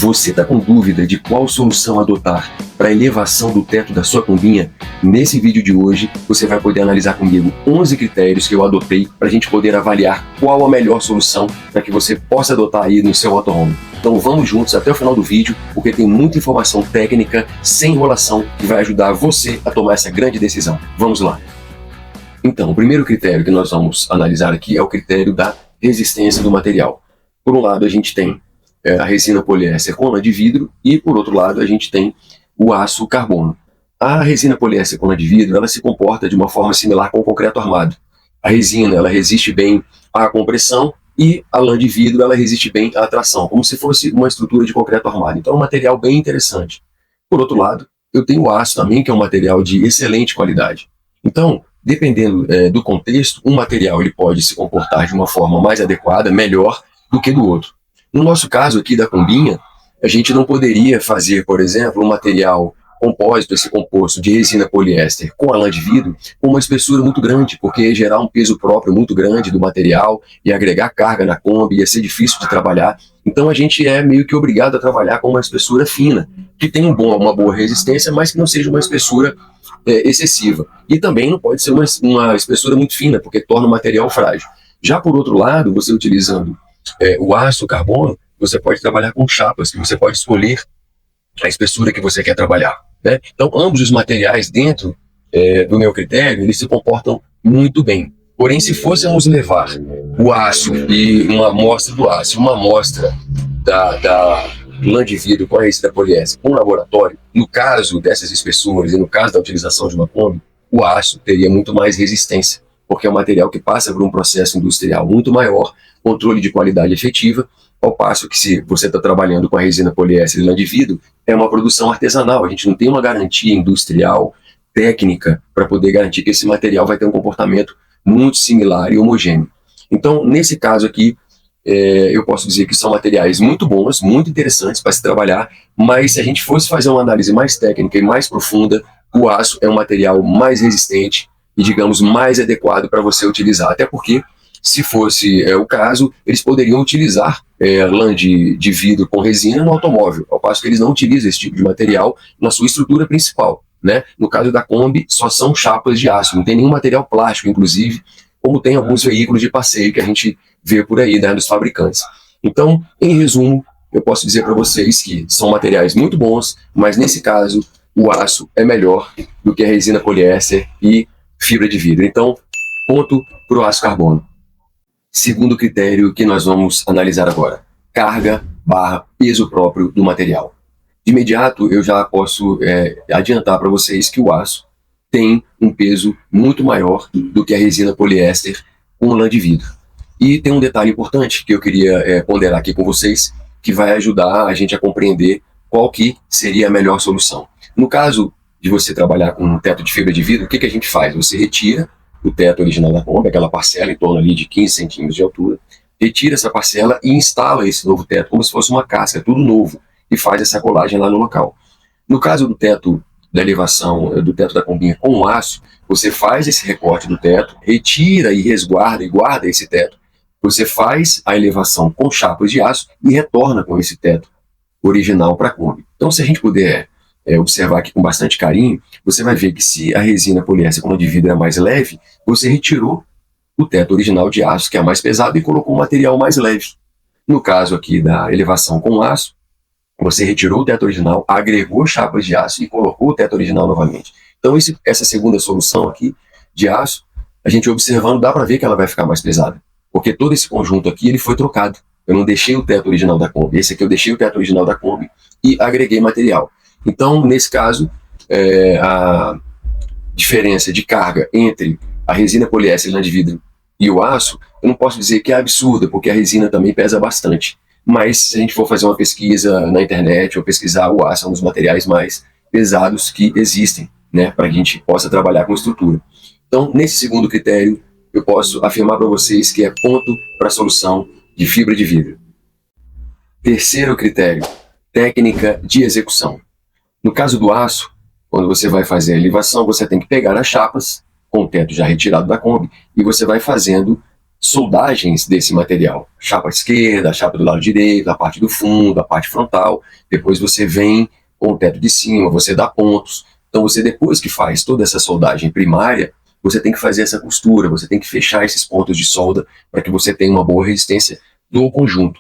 Você está com dúvida de qual solução adotar para a elevação do teto da sua combinha? Nesse vídeo de hoje, você vai poder analisar comigo 11 critérios que eu adotei para a gente poder avaliar qual a melhor solução para que você possa adotar aí no seu motorhome. Então vamos juntos até o final do vídeo, porque tem muita informação técnica, sem enrolação, que vai ajudar você a tomar essa grande decisão. Vamos lá! Então, o primeiro critério que nós vamos analisar aqui é o critério da resistência do material. Por um lado, a gente tem a resina poliéster com lã de vidro e, por outro lado, a gente tem o aço carbono. A resina poliéster com lã de vidro, ela se comporta de uma forma similar com o concreto armado. A resina, ela resiste bem à compressão e a lã de vidro, ela resiste bem à tração, como se fosse uma estrutura de concreto armado. Então é um material bem interessante. Por outro lado, eu tenho o aço também, que é um material de excelente qualidade. Então, dependendo do contexto, um material ele pode se comportar de uma forma mais adequada, melhor do que do outro. No nosso caso aqui da combinha, a gente não poderia fazer, por exemplo, um material compósito, esse composto de resina poliéster com a lã de vidro, com uma espessura muito grande, porque ia gerar um peso próprio muito grande do material e agregar carga na Kombi, ia ser difícil de trabalhar. Então a gente é meio que obrigado a trabalhar com uma espessura fina, que tem uma boa resistência, mas que não seja uma espessura excessiva. E também não pode ser uma espessura muito fina, porque torna o material frágil. Já por outro lado, você utilizando o aço, o carbono, você pode trabalhar com chapas, que você pode escolher a espessura que você quer trabalhar, né? Então, ambos os materiais dentro do meu critério, eles se comportam muito bem. Porém, se fôssemos levar o aço e uma amostra do aço, uma amostra da lã de vidro com a resina poliéster com um laboratório, no caso dessas espessuras e no caso da utilização de uma Kombi, o aço teria muito mais resistência, porque é um material que passa por um processo industrial muito maior, controle de qualidade efetiva, ao passo que se você está trabalhando com a resina poliéster e lã de vidro, é uma produção artesanal, a gente não tem uma garantia industrial, técnica, para poder garantir que esse material vai ter um comportamento muito similar e homogêneo. Então, nesse caso aqui, eu posso dizer que são materiais muito bons, muito interessantes para se trabalhar, mas se a gente fosse fazer uma análise mais técnica e mais profunda, o aço é um material mais resistente e, digamos, mais adequado para você utilizar, até porque, se fosse o caso, eles poderiam utilizar lã de vidro com resina no automóvel, ao passo que eles não utilizam esse tipo de material na sua estrutura principal, né? No caso da Kombi, só são chapas de aço, não tem nenhum material plástico, inclusive, como tem alguns veículos de passeio que a gente vê por aí, né, dos fabricantes. Então, em resumo, eu posso dizer para vocês que são materiais muito bons, mas nesse caso, o aço é melhor do que a resina poliéster e fibra de vidro. Então, ponto para o aço carbono. Segundo critério que nós vamos analisar agora, carga/peso próprio do material. De imediato, eu já posso adiantar para vocês que o aço tem um peso muito maior do que a resina poliéster com lã de vidro. E tem um detalhe importante que eu queria ponderar aqui com vocês, que vai ajudar a gente a compreender qual que seria a melhor solução. No caso de você trabalhar com um teto de fibra de vidro, o que a gente faz? Você retira o teto original da Kombi, aquela parcela em torno ali de 15 centímetros de altura, retira essa parcela e instala esse novo teto como se fosse uma casca, tudo novo, e faz essa colagem lá no local. No caso do teto da elevação, do teto da combinha com o aço, você faz esse recorte do teto, retira e resguarda e guarda esse teto, você faz a elevação com chapas de aço e retorna com esse teto original para a Kombi. Então, se a gente puder observar aqui com bastante carinho, você vai ver que se a resina poliéster com lã de vidro é mais leve, você retirou o teto original de aço, que é mais pesado, e colocou um material mais leve. No caso aqui da elevação com aço, você retirou o teto original, agregou chapas de aço e colocou o teto original novamente. Então essa segunda solução aqui de aço, a gente observando, dá para ver que ela vai ficar mais pesada, porque todo esse conjunto aqui ele foi trocado. Eu não deixei o teto original da Kombi, esse aqui eu deixei o teto original da Kombi e agreguei material. Então, nesse caso, a diferença de carga entre a resina poliéster, lã de vidro e o aço, eu não posso dizer que é absurda, porque a resina também pesa bastante. Mas se a gente for fazer uma pesquisa na internet ou pesquisar, o aço é um dos materiais mais pesados que existem, né, para que a gente possa trabalhar com estrutura. Então, nesse segundo critério, eu posso afirmar para vocês que é ponto para a solução de fibra de vidro. Terceiro critério, técnica de execução. No caso do aço, quando você vai fazer a elevação, você tem que pegar as chapas, com o teto já retirado da Kombi, e você vai fazendo soldagens desse material. Chapa esquerda, a chapa do lado direito, a parte do fundo, a parte frontal. Depois você vem com o teto de cima, você dá pontos. Então você, depois que faz toda essa soldagem primária, você tem que fazer essa costura, você tem que fechar esses pontos de solda para que você tenha uma boa resistência do conjunto.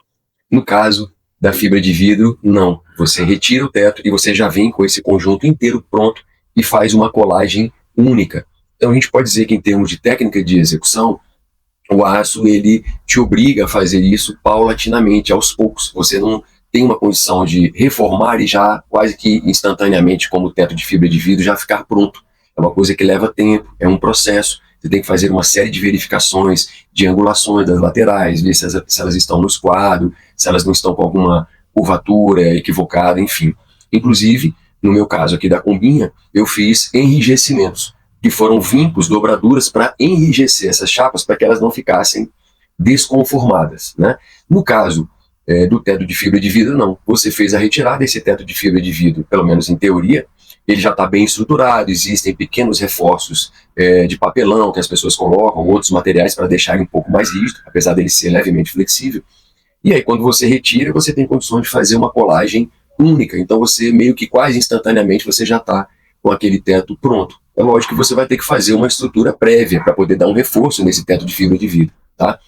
No caso da fibra de vidro, não. Você retira o teto e você já vem com esse conjunto inteiro pronto e faz uma colagem única. Então a gente pode dizer que, em termos de técnica de execução, o aço ele te obriga a fazer isso paulatinamente, aos poucos. Você não tem uma condição de reformar e já quase que instantaneamente, como o teto de fibra de vidro, já ficar pronto. É uma coisa que leva tempo, é um processo. Você tem que fazer uma série de verificações, de angulações das laterais, ver se elas estão no esquadro, se elas não estão com alguma curvatura equivocada, enfim. Inclusive, no meu caso aqui da combinha, eu fiz enrijecimentos, que foram vincos, dobraduras, para enrijecer essas chapas, para que elas não ficassem desconformadas, né? No caso do teto de fibra de vidro, não. Você fez a retirada desse teto de fibra de vidro, pelo menos em teoria, ele já está bem estruturado, existem pequenos reforços de papelão que as pessoas colocam, outros materiais para deixar um pouco mais rígido, apesar dele ser levemente flexível. E aí, quando você retira, você tem condições de fazer uma colagem única. Então você, meio que quase instantaneamente, você já está com aquele teto pronto. É lógico que você vai ter que fazer uma estrutura prévia para poder dar um reforço nesse teto de fibra de vidro, tá?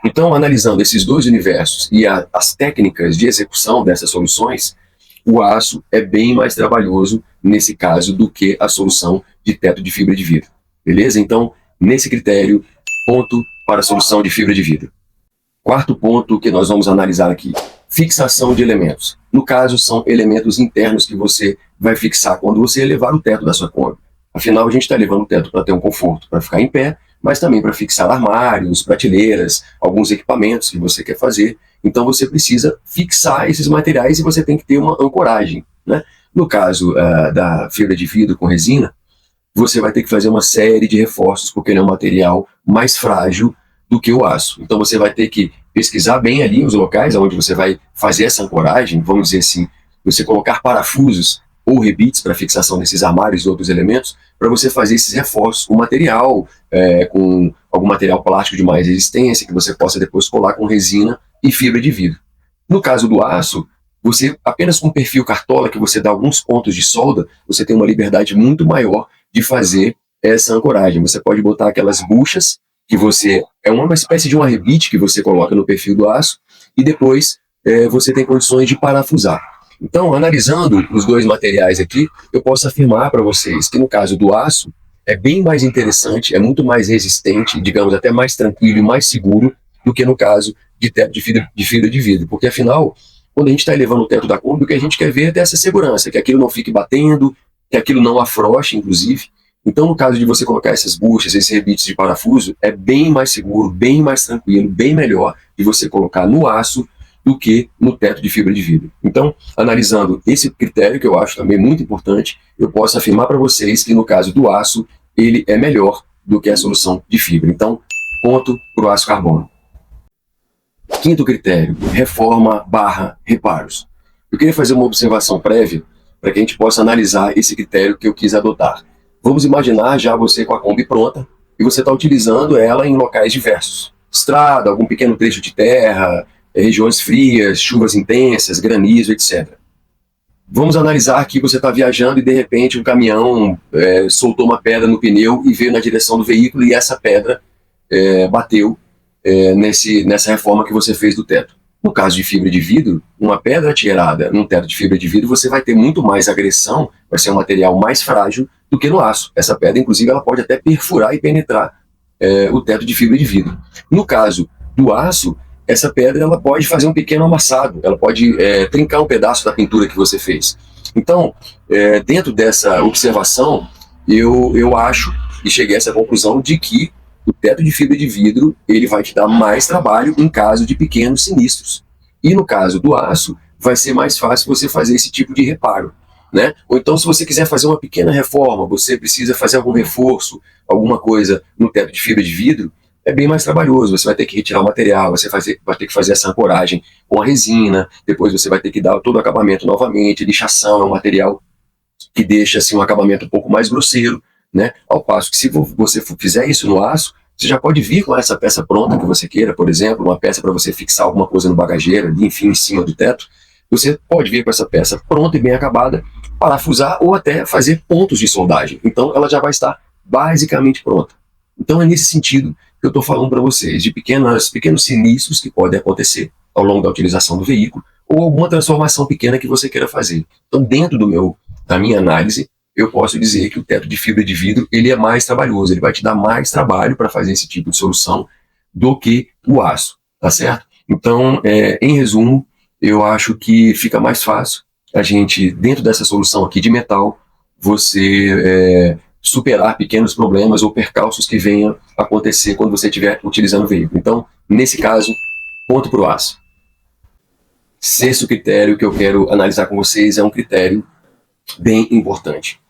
Então, analisando esses dois universos e as técnicas de execução dessas soluções, o aço é bem mais trabalhoso nesse caso do que a solução de teto de fibra de vidro. Beleza? Então, nesse critério, ponto para a solução de fibra de vidro. Quarto ponto que nós vamos analisar aqui: fixação de elementos. No caso, são elementos internos que você vai fixar quando você elevar o teto da sua Kombi. Afinal, a gente está elevando o teto para ter um conforto, para ficar em pé, mas também para fixar armários, prateleiras, alguns equipamentos que você quer fazer. Então você precisa fixar esses materiais e você tem que ter uma ancoragem, né? No caso da fibra de vidro com resina, você vai ter que fazer uma série de reforços, porque ele é um material mais frágil do que o aço. Então você vai ter que pesquisar bem ali os locais onde você vai fazer essa ancoragem, vamos dizer assim, você colocar parafusos ou rebites para fixação desses armários e outros elementos, para você fazer esses reforços com material, com algum material plástico de mais resistência, que você possa depois colar com resina e fibra de vidro. No caso do aço, você, apenas com perfil cartola, que você dá alguns pontos de solda, você tem uma liberdade muito maior de fazer essa ancoragem. Você pode botar aquelas buchas, que você, é uma espécie de um rebite que você coloca no perfil do aço, e depois você tem condições de parafusar. Então, analisando os dois materiais aqui, eu posso afirmar para vocês que, no caso do aço, é bem mais interessante, é muito mais resistente, digamos, até mais tranquilo e mais seguro do que no caso de teto de fibra de vidro. Porque, afinal, quando a gente está elevando o teto da Kombi, o que a gente quer ver é ter essa segurança, que aquilo não fique batendo, que aquilo não afrouxe, inclusive. Então, no caso de você colocar essas buchas, esses rebites de parafuso, é bem mais seguro, bem mais tranquilo, bem melhor de você colocar no aço do que no teto de fibra de vidro. Então, analisando esse critério, que eu acho também muito importante, eu posso afirmar para vocês que, no caso do aço, ele é melhor do que a solução de fibra. Então, ponto para o aço carbono. Quinto critério: reforma / reparos. Eu queria fazer uma observação prévia para que a gente possa analisar esse critério que eu quis adotar. Vamos imaginar já você com a Kombi pronta e você está utilizando ela em locais diversos. Estrada, algum pequeno trecho de terra, regiões frias, chuvas intensas, granizo, etc. Vamos analisar que você está viajando e de repente um caminhão soltou uma pedra no pneu e veio na direção do veículo, e essa pedra bateu nessa reforma que você fez do teto. No caso de fibra de vidro, uma pedra atirada num teto de fibra de vidro, você vai ter muito mais agressão, vai ser um material mais frágil do que no aço. Essa pedra, inclusive, ela pode até perfurar e penetrar o teto de fibra de vidro. No caso do aço, essa pedra ela pode fazer um pequeno amassado, ela pode trincar um pedaço da pintura que você fez. Então, dentro dessa observação, eu acho e cheguei a essa conclusão de que o teto de fibra de vidro ele vai te dar mais trabalho em caso de pequenos sinistros. E no caso do aço, vai ser mais fácil você fazer esse tipo de reparo, né? Ou então, se você quiser fazer uma pequena reforma, você precisa fazer algum reforço, alguma coisa no teto de fibra de vidro, é bem mais trabalhoso. Você vai ter que retirar o material, você vai ter que fazer essa ancoragem com a resina, depois você vai ter que dar todo o acabamento novamente, lixação é um material que deixa assim, um acabamento um pouco mais grosseiro, né? Ao passo que, se você fizer isso no aço, você já pode vir com essa peça pronta que você queira, por exemplo, uma peça para você fixar alguma coisa no bagageiro, ali, enfim, em cima do teto. Você pode vir com essa peça pronta e bem acabada, parafusar ou até fazer pontos de soldagem. Então ela já vai estar basicamente pronta. Então é nesse sentido que eu estou falando para vocês, de pequenos sinistros que podem acontecer ao longo da utilização do veículo, ou alguma transformação pequena que você queira fazer. Então, dentro da minha análise, eu posso dizer que o teto de fibra de vidro ele é mais trabalhoso, ele vai te dar mais trabalho para fazer esse tipo de solução do que o aço, tá certo? Então, em resumo, eu acho que fica mais fácil a gente, dentro dessa solução aqui de metal, você superar pequenos problemas ou percalços que venham a acontecer quando você estiver utilizando o veículo. Então, nesse caso, ponto para o aço. Sexto critério que eu quero analisar com vocês é um critério bem importante.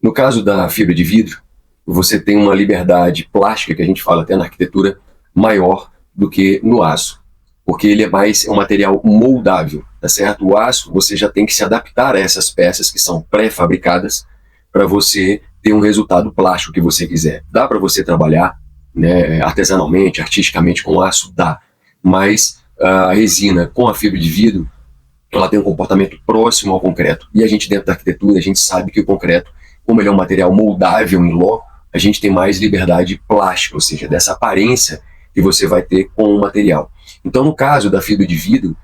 No caso da fibra de vidro, você tem uma liberdade plástica, que a gente fala até na arquitetura, maior do que no aço, porque ele é um material moldável, tá certo? O aço, você já tem que se adaptar a essas peças que são pré-fabricadas para você ter um resultado plástico que você quiser. Dá para você trabalhar, né, artesanalmente, artisticamente com aço? Dá, mas a resina com a fibra de vidro, ela tem um comportamento próximo ao concreto. E a gente, dentro da arquitetura, a gente sabe que o concreto, como ele é um material moldável em loco, a gente tem mais liberdade plástica, ou seja, dessa aparência que você vai ter com o material. Então, no caso da fibra de vidro,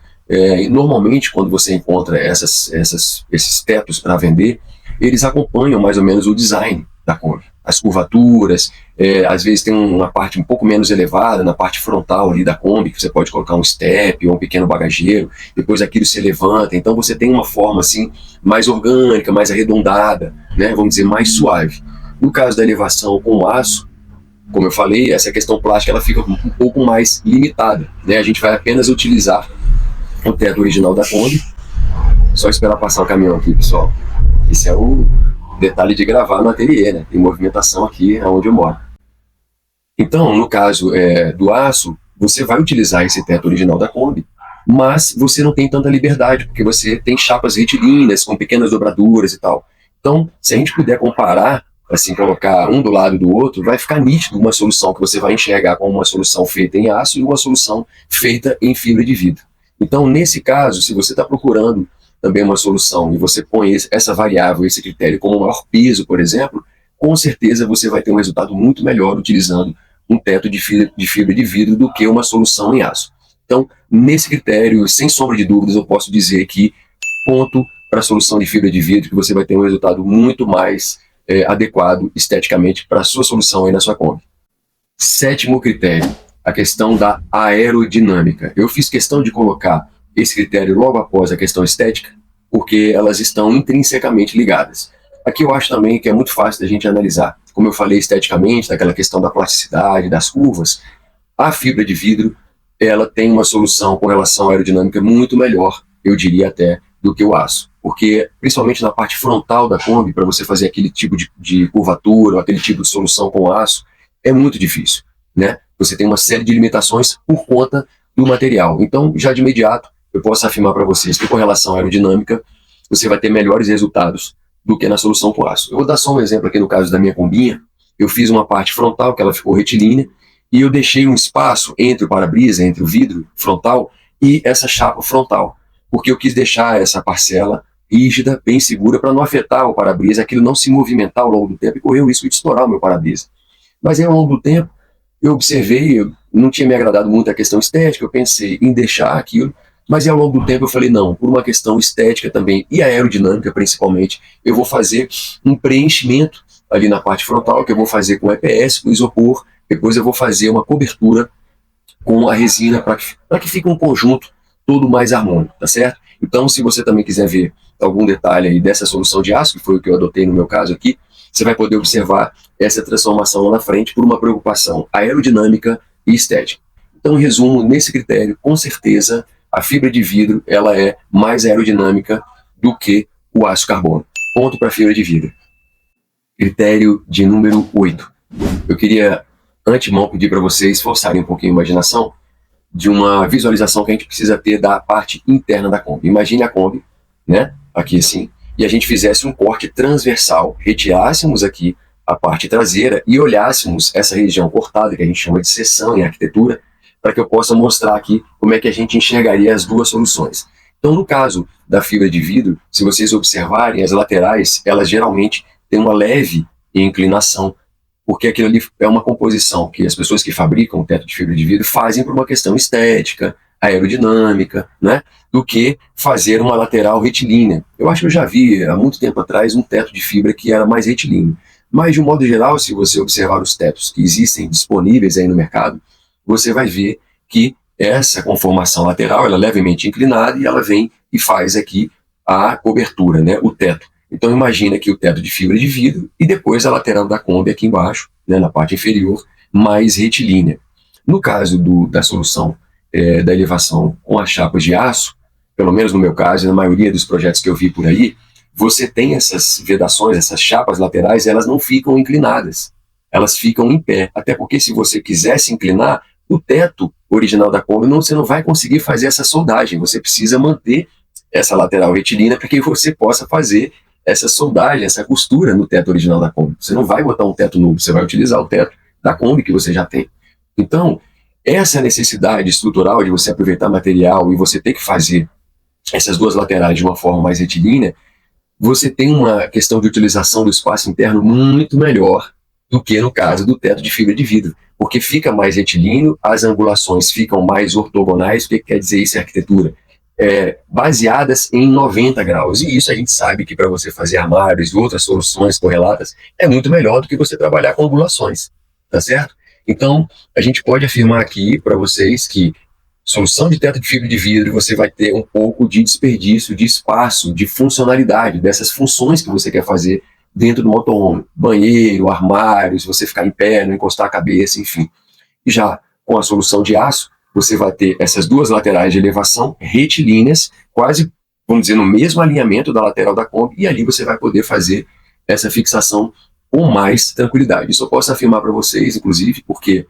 normalmente, quando você encontra esses tetos para vender, eles acompanham mais ou menos o design da Kombi. As curvaturas, às vezes tem uma parte um pouco menos elevada, na parte frontal ali da Kombi, que você pode colocar um step ou um pequeno bagageiro, depois aquilo se levanta, então você tem uma forma assim, mais orgânica, mais arredondada, né, vamos dizer, mais suave. No caso da elevação com aço, como eu falei, essa questão plástica ela fica um pouco mais limitada, né, a gente vai apenas utilizar o teto original da Kombi. Só esperar passar o caminhão aqui, pessoal. Esse é o detalhe de gravar no ateliê, né? Tem movimentação aqui onde eu moro. Então, no caso do aço, você vai utilizar esse teto original da Kombi, mas você não tem tanta liberdade, porque você tem chapas retilíneas com pequenas dobraduras e tal. Então, se a gente puder comparar, assim, colocar um do lado do outro, vai ficar nítido uma solução que você vai enxergar como uma solução feita em aço e uma solução feita em fibra de vidro. Então, nesse caso, se você está procurando também uma solução e você põe essa variável, esse critério como maior peso, por exemplo, com certeza você vai ter um resultado muito melhor utilizando um teto de fibra de vidro do que uma solução em aço. Então, nesse critério, sem sombra de dúvidas, eu posso dizer que ponto para a solução de fibra de vidro, que você vai ter um resultado muito mais adequado esteticamente para a sua solução aí na sua Kombi. Sétimo critério, a questão da aerodinâmica. Eu fiz questão de colocar esse critério logo após a questão estética, porque elas estão intrinsecamente ligadas. Aqui eu acho também que é muito fácil da gente analisar. Como eu falei esteticamente, daquela questão da plasticidade, das curvas, a fibra de vidro, ela tem uma solução com relação à aerodinâmica muito melhor, eu diria até, do que o aço. Porque, principalmente na parte frontal da Kombi, para você fazer aquele tipo de curvatura, ou aquele tipo de solução com aço, é muito difícil, né? Você tem uma série de limitações por conta do material. Então, já de imediato, eu posso afirmar para vocês que com relação à aerodinâmica, você vai ter melhores resultados do que na solução com aço. Eu vou dar só um exemplo aqui no caso da minha Kombinha. Eu fiz uma parte frontal, que ela ficou retilínea, e eu deixei um espaço entre o para-brisa, entre o vidro frontal e essa chapa frontal, porque eu quis deixar essa parcela rígida, bem segura, para não afetar o para-brisa, aquilo não se movimentar ao longo do tempo e correr o risco de estourar o meu para-brisa. Mas aí, ao longo do tempo, eu observei, não tinha me agradado muito a questão estética, eu pensei em deixar aquilo, mas ao longo do tempo eu falei, não, por uma questão estética também, e aerodinâmica principalmente, eu vou fazer um preenchimento ali na parte frontal, que eu vou fazer com EPS, com isopor, depois eu vou fazer uma cobertura com a resina, para que fique um conjunto todo mais harmônico, tá certo? Então, se você também quiser ver algum detalhe aí dessa solução de aço, que foi o que eu adotei no meu caso aqui, você vai poder observar essa transformação lá na frente por uma preocupação aerodinâmica e estética. Então, em resumo, nesse critério, com certeza, a fibra de vidro ela é mais aerodinâmica do que o aço carbono. Ponto para a fibra de vidro. Critério de número 8. Eu queria, antemão, pedir para vocês forçarem um pouquinho a imaginação de uma visualização que a gente precisa ter da parte interna da Kombi. Imagine a Kombi, né? Aqui assim, e a gente fizesse um corte transversal, retirássemos aqui a parte traseira e olhássemos essa região cortada, que a gente chama de seção em arquitetura, para que eu possa mostrar aqui como é que a gente enxergaria as duas soluções. Então, no caso da fibra de vidro, se vocês observarem, as laterais, elas geralmente têm uma leve inclinação, porque aquilo ali é uma composição que as pessoas que fabricam o teto de fibra de vidro fazem por uma questão estética, aerodinâmica, né, do que fazer uma lateral retilínea. Eu acho que eu já vi, há muito tempo atrás, um teto de fibra que era mais retilíneo. Mas, de um modo geral, se você observar os tetos que existem disponíveis aí no mercado, você vai ver que essa conformação lateral, ela é levemente inclinada e ela vem e faz aqui a cobertura, né, o teto. Então imagina aqui o teto de fibra de vidro e depois a lateral da Kombi aqui embaixo, né, na parte inferior, mais retilínea. No caso da solução da elevação com as chapas de aço, pelo menos no meu caso e na maioria dos projetos que eu vi por aí, você tem essas vedações, essas chapas laterais, elas não ficam inclinadas, elas ficam em pé. Até porque se você quisesse inclinar, o teto original da Kombi, você não vai conseguir fazer essa soldagem, você precisa manter essa lateral retilínea para que você possa fazer essa soldagem, essa costura no teto original da Kombi. Você não vai botar um teto novo, você vai utilizar o teto da Kombi que você já tem. Então, essa necessidade estrutural de você aproveitar material e você ter que fazer essas duas laterais de uma forma mais retilínea, você tem uma questão de utilização do espaço interno muito melhor do que no caso do teto de fibra de vidro, porque fica mais retilíneo, as angulações ficam mais ortogonais. O que quer dizer isso em arquitetura? Baseadas em 90 graus, e isso a gente sabe que para você fazer armários e outras soluções correlatas é muito melhor do que você trabalhar com angulações, tá certo? Então a gente pode afirmar aqui para vocês que solução de teto de fibra de vidro você vai ter um pouco de desperdício de espaço, de funcionalidade, dessas funções que você quer fazer dentro do motorhome, banheiro, armário, se você ficar em pé, não encostar a cabeça, enfim. E já com a solução de aço, você vai ter essas duas laterais de elevação retilíneas, quase, vamos dizer, no mesmo alinhamento da lateral da Kombi, e ali você vai poder fazer essa fixação com mais tranquilidade. Isso eu posso afirmar para vocês, inclusive, porque,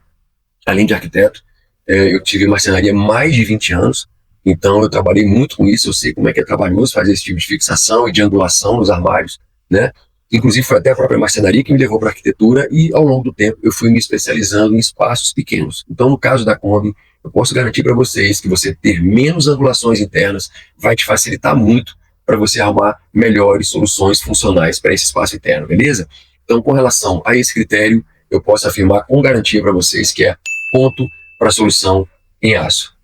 além de arquiteto, eu tive marcenaria há mais de 20 anos, então eu trabalhei muito com isso, eu sei como é que é trabalhoso fazer esse tipo de fixação e de angulação nos armários, né? Inclusive foi até a própria marcenaria que me levou para a arquitetura e, ao longo do tempo, eu fui me especializando em espaços pequenos. Então, no caso da Kombi, eu posso garantir para vocês que você ter menos angulações internas vai te facilitar muito para você arrumar melhores soluções funcionais para esse espaço interno, beleza? Então, com relação a esse critério, eu posso afirmar com garantia para vocês que é ponto para a solução em aço.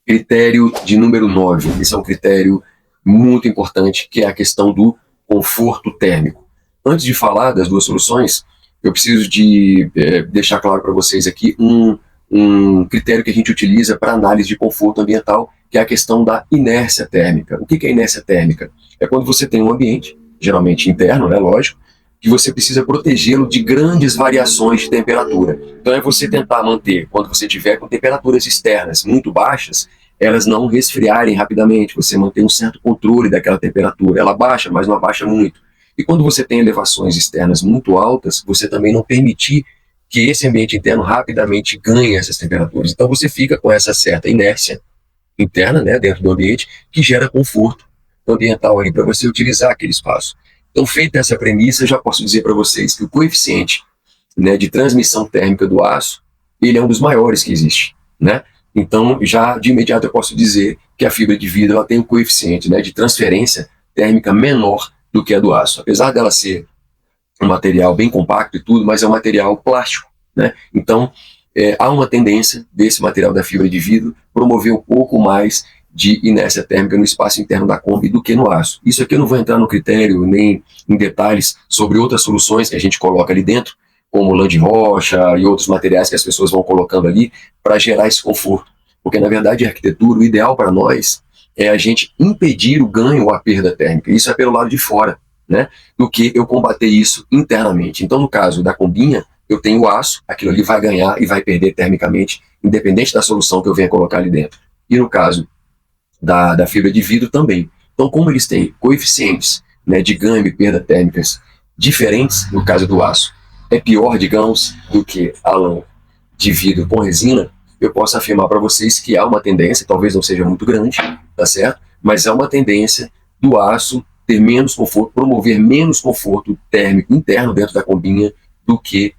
Critério de número 9, esse é um critério muito importante, que é a questão do conforto térmico. Antes de falar das duas soluções, eu preciso de deixar claro para vocês aqui um critério que a gente utiliza para análise de conforto ambiental, que é a questão da inércia térmica. O que é inércia térmica? É quando você tem um ambiente, geralmente interno, né, lógico, que você precisa protegê-lo de grandes variações de temperatura. Então é você tentar manter, quando você tiver com temperaturas externas muito baixas, elas não resfriarem rapidamente, você mantém um certo controle daquela temperatura. Ela baixa, mas não abaixa muito. E quando você tem elevações externas muito altas, você também não permitir que esse ambiente interno rapidamente ganhe essas temperaturas. Então você fica com essa certa inércia interna, né, dentro do ambiente, que gera conforto ambiental ali para você utilizar aquele espaço. Então, feita essa premissa, eu já posso dizer para vocês que o coeficiente, né, de transmissão térmica do aço, ele é um dos maiores que existe, né? Então, já de imediato eu posso dizer que a fibra de vidro ela tem um coeficiente, né, de transferência térmica menor do que a do aço. Apesar dela ser um material bem compacto e tudo, mas é um material plástico, né? Então, há uma tendência desse material da fibra de vidro promover um pouco mais de inércia térmica no espaço interno da Kombi do que no aço. Isso aqui eu não vou entrar no critério nem em detalhes sobre outras soluções que a gente coloca ali dentro, como lã de rocha e outros materiais que as pessoas vão colocando ali para gerar esse conforto. Porque, na verdade, a arquitetura, o ideal para nós é a gente impedir o ganho ou a perda térmica. Isso é pelo lado de fora, né? Do que eu combater isso internamente. Então, no caso da Kombinha, eu tenho o aço, aquilo ali vai ganhar e vai perder termicamente, independente da solução que eu venha colocar ali dentro. E no caso da fibra de vidro também. Então, como eles têm coeficientes, né, de ganho e perda térmicas diferentes, no caso do aço, é pior, digamos, do que a lã de vidro com resina, eu posso afirmar para vocês que há uma tendência, talvez não seja muito grande, tá certo? Mas há uma tendência do aço ter menos conforto, promover menos conforto térmico interno dentro da combinha do que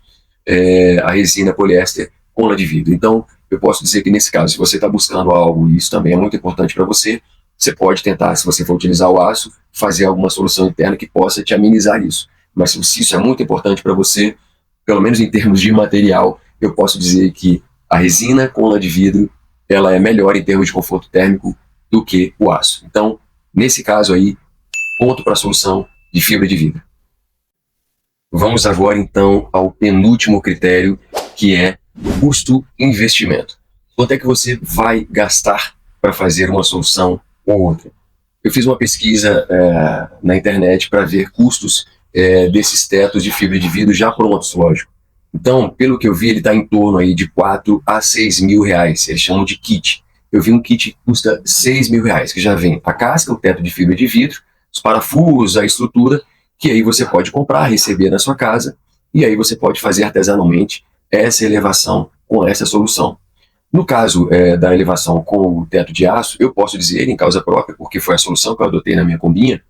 a resina poliéster com lã de vidro. Então, eu posso dizer que nesse caso, se você está buscando algo, e isso também é muito importante para você, você pode tentar, se você for utilizar o aço, fazer alguma solução interna que possa te amenizar isso. Mas se isso é muito importante para você, pelo menos em termos de material, eu posso dizer que a resina com lã de vidro, ela é melhor em termos de conforto térmico do que o aço. Então, nesse caso aí, ponto para a solução de fibra de vidro. Vamos agora então ao penúltimo critério, que é custo-investimento. Quanto é que você vai gastar para fazer uma solução ou outra? Eu fiz uma pesquisa na internet para ver custos desses tetos de fibra de vidro já prontos, lógico. Então, pelo que eu vi, ele está em torno aí de 4 a 6 mil reais. Eles chamam de kit. Eu vi um kit que custa 6 mil reais, que já vem a casca, o teto de fibra de vidro, os parafusos, a estrutura, que aí você pode comprar, receber na sua casa, e aí você pode fazer artesanalmente essa elevação com essa solução. No caso da elevação com o teto de aço, eu posso dizer, em causa própria, porque foi a solução que eu adotei na minha combinha,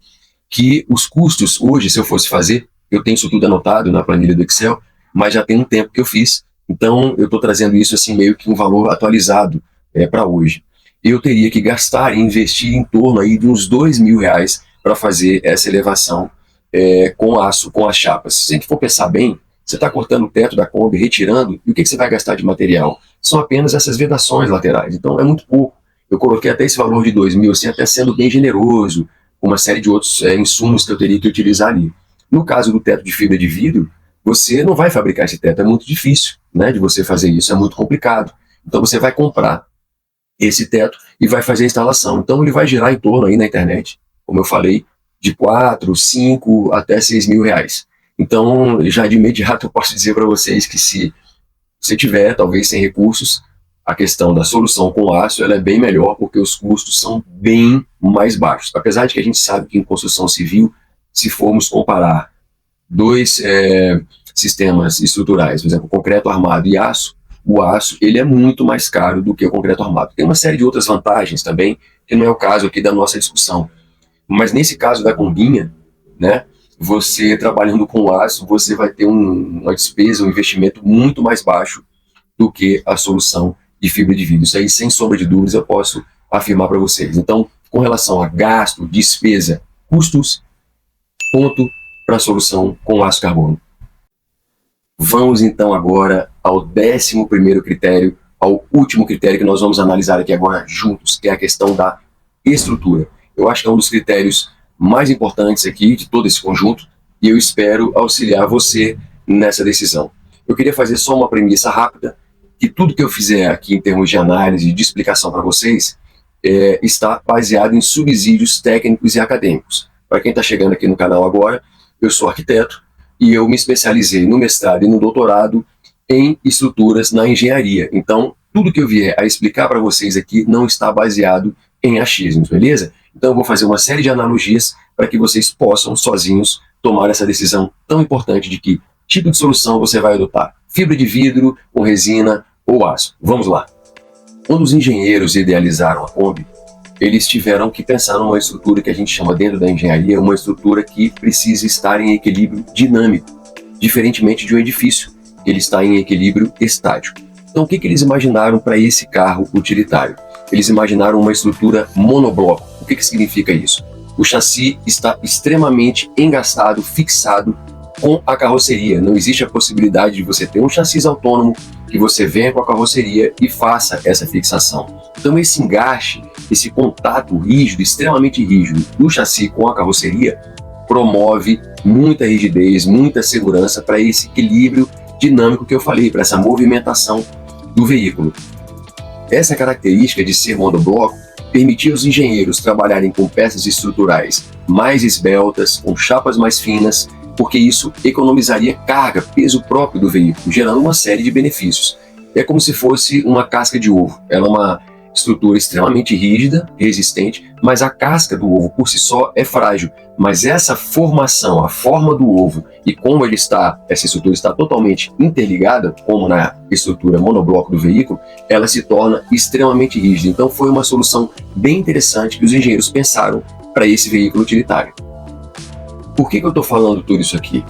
que os custos hoje, se eu fosse fazer, eu tenho isso tudo anotado na planilha do Excel, mas já tem um tempo que eu fiz, então eu estou trazendo isso assim meio que um valor atualizado para hoje. Eu teria que gastar e investir em torno aí de uns 2 mil reais para fazer essa elevação com aço, com as chapas. Se a gente for pensar bem, você está cortando o teto da Kombi, retirando, e o que você vai gastar de material? São apenas essas vedações laterais, então é muito pouco. Eu coloquei até esse valor de 2 mil, assim, até sendo bem generoso, com uma série de outros insumos que eu teria que utilizar ali. No caso do teto de fibra de vidro, você não vai fabricar esse teto, é muito difícil, né, de você fazer isso, é muito complicado. Então você vai comprar esse teto e vai fazer a instalação. Então ele vai girar em torno aí na internet, como eu falei, de 4, 5 até 6 mil reais. Então, já de imediato eu posso dizer para vocês que se você tiver, talvez sem recursos, a questão da solução com aço ela é bem melhor, porque os custos são bem mais baixos. Apesar de que a gente sabe que em construção civil, se formos comparar dois sistemas estruturais, por exemplo, concreto armado e aço, o aço ele é muito mais caro do que o concreto armado. Tem uma série de outras vantagens também, que não é o caso aqui da nossa discussão. Mas nesse caso da combinha, né, você trabalhando com aço, você vai ter uma despesa, um investimento muito mais baixo do que a solução de fibra de vidro. Isso aí, sem sombra de dúvidas, eu posso afirmar para vocês. Então, com relação a gasto, despesa, custos, ponto para a solução com aço carbono. Vamos então agora ao 11º critério, ao último critério que nós vamos analisar aqui agora juntos, que é a questão da estrutura. Eu acho que é um dos critérios mais importantes aqui de todo esse conjunto e eu espero auxiliar você nessa decisão. Eu queria fazer só uma premissa rápida, que tudo que eu fizer aqui em termos de análise e de explicação para vocês está baseado em subsídios técnicos e acadêmicos. Para quem está chegando aqui no canal agora, eu sou arquiteto e eu me especializei no mestrado e no doutorado em estruturas na engenharia. Então, tudo que eu vier a explicar para vocês aqui não está baseado em achismos, beleza? Então eu vou fazer uma série de analogias para que vocês possam sozinhos tomar essa decisão tão importante de que tipo de solução você vai adotar. Fibra de vidro, com resina ou aço. Vamos lá. Quando os engenheiros idealizaram a Kombi, eles tiveram que pensar numa estrutura que a gente chama dentro da engenharia, uma estrutura que precisa estar em equilíbrio dinâmico, diferentemente de um edifício, ele está em equilíbrio estático. Então o que eles imaginaram para esse carro utilitário? Eles imaginaram uma estrutura monobloco. O que significa isso? O chassi está extremamente engastado, fixado com a carroceria. Não existe a possibilidade de você ter um chassi autônomo que você venha com a carroceria e faça essa fixação. Então esse engaste, esse contato rígido, extremamente rígido do chassi com a carroceria promove muita rigidez, muita segurança para esse equilíbrio dinâmico que eu falei, para essa movimentação do veículo. Essa característica de ser monobloco permitia aos engenheiros trabalharem com peças estruturais mais esbeltas, com chapas mais finas, porque isso economizaria carga, peso próprio do veículo, gerando uma série de benefícios. É como se fosse uma casca de ovo. Ela é uma estrutura extremamente rígida, resistente, mas a casca do ovo por si só é frágil. Mas essa formação, a forma do ovo e como ele está, essa estrutura está totalmente interligada, como na estrutura monobloco do veículo, ela se torna extremamente rígida. Então foi uma solução bem interessante que os engenheiros pensaram para esse veículo utilitário. Por que eu estou falando tudo isso aqui?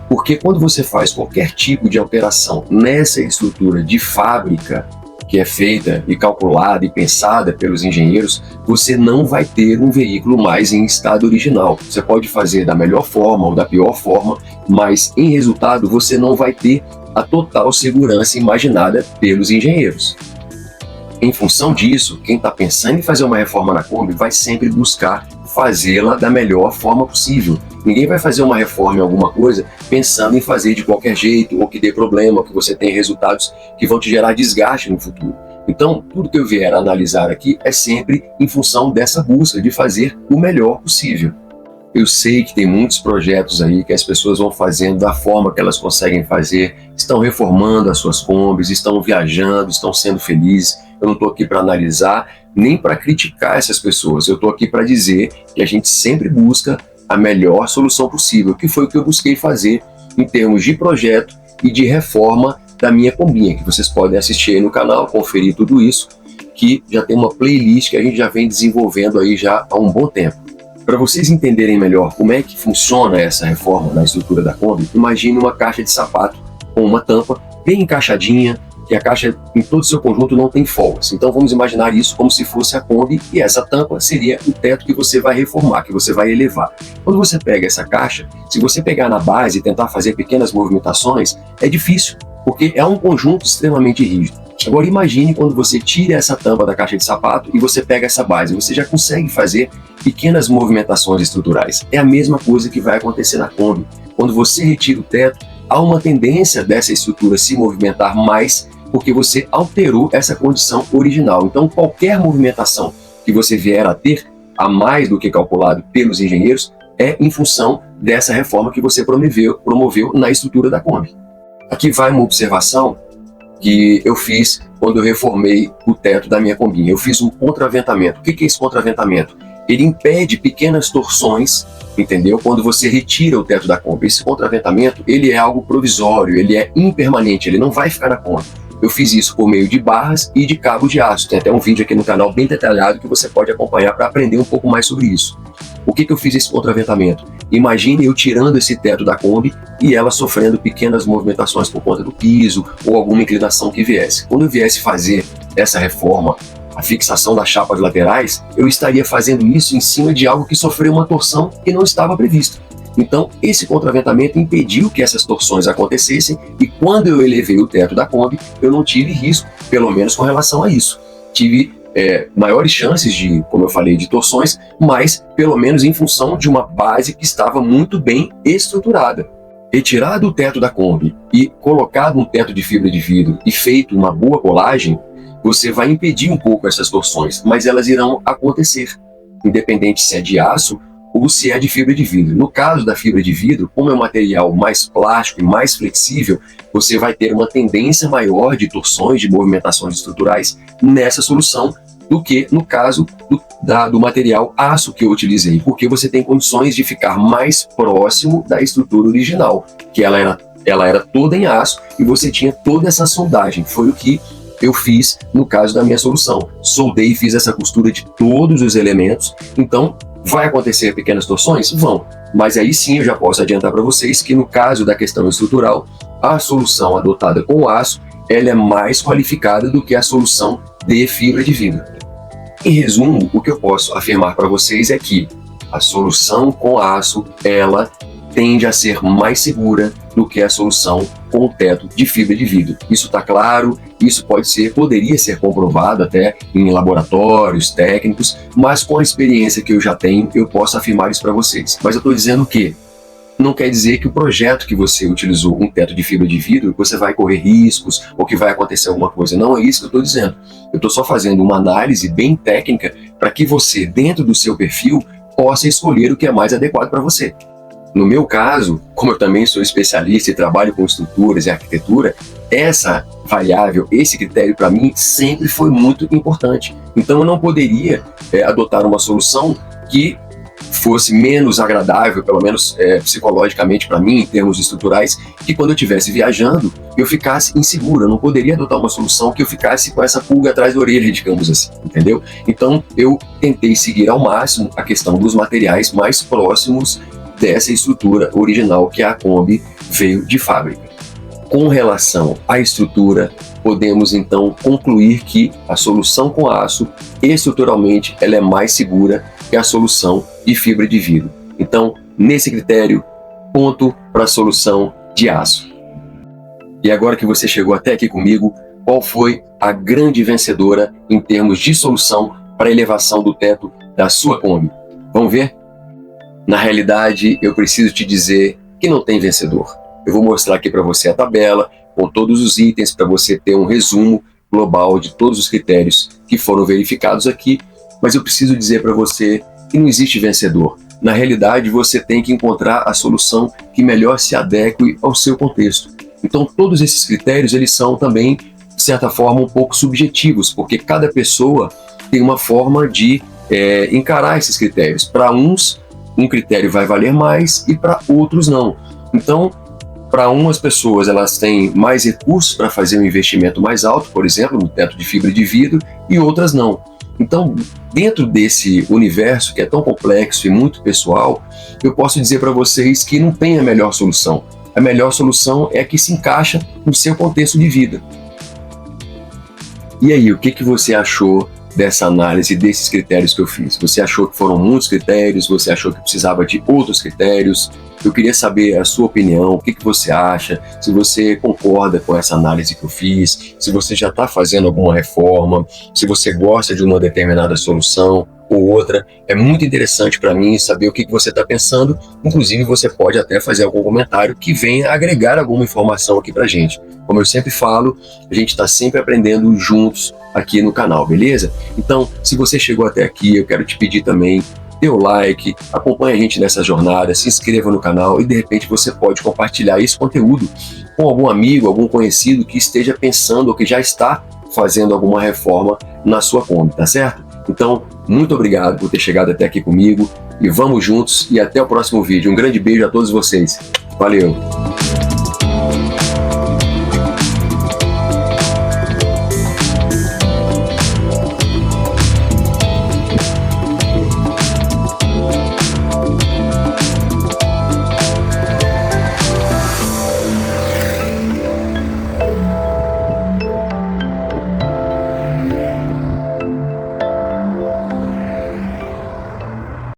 Porque quando você faz qualquer tipo de alteração nessa estrutura de fábrica, que é feita e calculada e pensada pelos engenheiros, você não vai ter um veículo mais em estado original. Você pode fazer da melhor forma ou da pior forma, mas em resultado você não vai ter a total segurança imaginada pelos engenheiros. Em função disso, quem está pensando em fazer uma reforma na Kombi vai sempre buscar fazê-la da melhor forma possível. Ninguém vai fazer uma reforma em alguma coisa pensando em fazer de qualquer jeito, ou que dê problema, ou que você tenha resultados que vão te gerar desgaste no futuro. Então, tudo que eu vier a analisar aqui é sempre em função dessa busca de fazer o melhor possível. Eu sei que tem muitos projetos aí que as pessoas vão fazendo da forma que elas conseguem fazer, estão reformando as suas Kombis, estão viajando, estão sendo felizes. Eu não estou aqui para analisar, nem para criticar essas pessoas. Eu estou aqui para dizer que a gente sempre busca a melhor solução possível, que foi o que eu busquei fazer em termos de projeto e de reforma da minha Kombinha, que vocês podem assistir aí no canal, conferir tudo isso, que já tem uma playlist que a gente já vem desenvolvendo aí já há um bom tempo. Para vocês entenderem melhor como é que funciona essa reforma na estrutura da Kombi, imagine uma caixa de sapato com uma tampa bem encaixadinha, que a caixa em todo o seu conjunto não tem folgas. Então vamos imaginar isso como se fosse a Kombi e essa tampa seria o teto que você vai reformar, que você vai elevar. Quando você pega essa caixa, se você pegar na base e tentar fazer pequenas movimentações, é difícil, porque é um conjunto extremamente rígido. Agora imagine quando você tira essa tampa da caixa de sapato e você pega essa base, você já consegue fazer pequenas movimentações estruturais. É a mesma coisa que vai acontecer na Kombi. Quando você retira o teto, há uma tendência dessa estrutura se movimentar mais, porque você alterou essa condição original. Então qualquer movimentação que você vier a ter, a mais do que calculado pelos engenheiros, é em função dessa reforma que você promoveu na estrutura da Kombi. Aqui vai uma observação que eu fiz quando eu reformei o teto da minha Kombinha. Eu fiz um contraventamento. O que é esse contraventamento? Ele impede pequenas torções, entendeu? Quando você retira o teto da Kombi. Esse contraventamento, ele é algo provisório, ele é impermanente, ele não vai ficar na Kombi. Eu fiz isso por meio de barras e de cabo de aço. Tem até um vídeo aqui no canal bem detalhado que você pode acompanhar para aprender um pouco mais sobre isso. O que eu fiz esse contraventamento? Imagine eu tirando esse teto da Kombi e ela sofrendo pequenas movimentações por conta do piso ou alguma inclinação que viesse. Quando eu viesse fazer essa reforma, a fixação das chapas laterais, eu estaria fazendo isso em cima de algo que sofreu uma torção que não estava previsto. Então, esse contraventamento impediu que essas torções acontecessem e quando eu elevei o teto da Kombi, eu não tive risco, pelo menos com relação a isso. Tive maiores chances de, como eu falei, de torções, mas pelo menos em função de uma base que estava muito bem estruturada. Retirado o teto da Kombi e colocado um teto de fibra de vidro e feito uma boa colagem, você vai impedir um pouco essas torções, mas elas irão acontecer, independente se é de aço ou se é de fibra de vidro. No caso da fibra de vidro, como é um material mais plástico e mais flexível, você vai ter uma tendência maior de torções, de movimentações estruturais nessa solução do que no caso do material aço que eu utilizei, porque você tem condições de ficar mais próximo da estrutura original, que ela era toda em aço e você tinha toda essa soldagem. Foi o que eu fiz no caso da minha solução. Soldei e fiz essa costura de todos os elementos, então vai acontecer pequenas torções? Vão, mas aí sim eu já posso adiantar para vocês que no caso da questão estrutural, a solução adotada com aço, ela é mais qualificada do que a solução de fibra de vidro. Em resumo, o que eu posso afirmar para vocês é que a solução com aço, ela tende a ser mais segura do que a solução com o teto de fibra de vidro. Isso está claro, isso poderia ser comprovado até em laboratórios técnicos, mas com a experiência que eu já tenho, eu posso afirmar isso para vocês. Mas eu estou dizendo que não quer dizer que o projeto que você utilizou um teto de fibra de vidro, você vai correr riscos ou que vai acontecer alguma coisa. Não é isso que eu estou dizendo. Eu estou só fazendo uma análise bem técnica para que você, dentro do seu perfil, possa escolher o que é mais adequado para você. No meu caso, como eu também sou especialista e trabalho com estruturas e arquitetura, essa variável, esse critério para mim sempre foi muito importante. Então eu não poderia adotar uma solução que fosse menos agradável, pelo menos psicologicamente para mim, em termos estruturais, que quando eu estivesse viajando, eu ficasse inseguro. Eu não poderia adotar uma solução que eu ficasse com essa pulga atrás da orelha, digamos assim, entendeu? Então, eu tentei seguir ao máximo a questão dos materiais mais próximos dessa estrutura original que a Kombi veio de fábrica. Com relação à estrutura, podemos então concluir que a solução com aço, estruturalmente, ela é mais segura que a solução de fibra de vidro. Então, nesse critério, ponto para a solução de aço. E agora que você chegou até aqui comigo, qual foi a grande vencedora em termos de solução para a elevação do teto da sua Kombi? Vamos ver? Na realidade, eu preciso te dizer que não tem vencedor. Eu vou mostrar aqui para você a tabela com todos os itens para você ter um resumo global de todos os critérios que foram verificados aqui, mas eu preciso dizer para você que não existe vencedor. Na realidade, você tem que encontrar a solução que melhor se adeque ao seu contexto. Então, todos esses critérios, eles são também, de certa forma, um pouco subjetivos, porque cada pessoa tem uma forma de encarar esses critérios. Para uns, um critério vai valer mais e para outros não. Então, para umas pessoas, elas têm mais recursos para fazer um investimento mais alto, por exemplo, no teto de fibra de vidro, e outras não. Então, dentro desse universo que é tão complexo e muito pessoal, eu posso dizer para vocês que não tem a melhor solução. A melhor solução é a que se encaixa no seu contexto de vida. E aí, o que você achou dessa análise, desses critérios que eu fiz? Você achou que foram muitos critérios? Você achou que precisava de outros critérios? Eu queria saber a sua opinião, o que você acha, se você concorda com essa análise que eu fiz, se você já está fazendo alguma reforma, se você gosta de uma determinada solução ou outra. É muito interessante para mim saber o que você está pensando. Inclusive, você pode até fazer algum comentário que venha agregar alguma informação aqui para a gente. Como eu sempre falo, a gente está sempre aprendendo juntos aqui no canal, beleza? Então, se você chegou até aqui, eu quero te pedir também, dê o like, acompanhe a gente nessa jornada, se inscreva no canal e de repente você pode compartilhar esse conteúdo com algum amigo, algum conhecido que esteja pensando ou que já está fazendo alguma reforma na sua Kombi, tá certo? Então, muito obrigado por ter chegado até aqui comigo e vamos juntos e até o próximo vídeo. Um grande beijo a todos vocês. Valeu!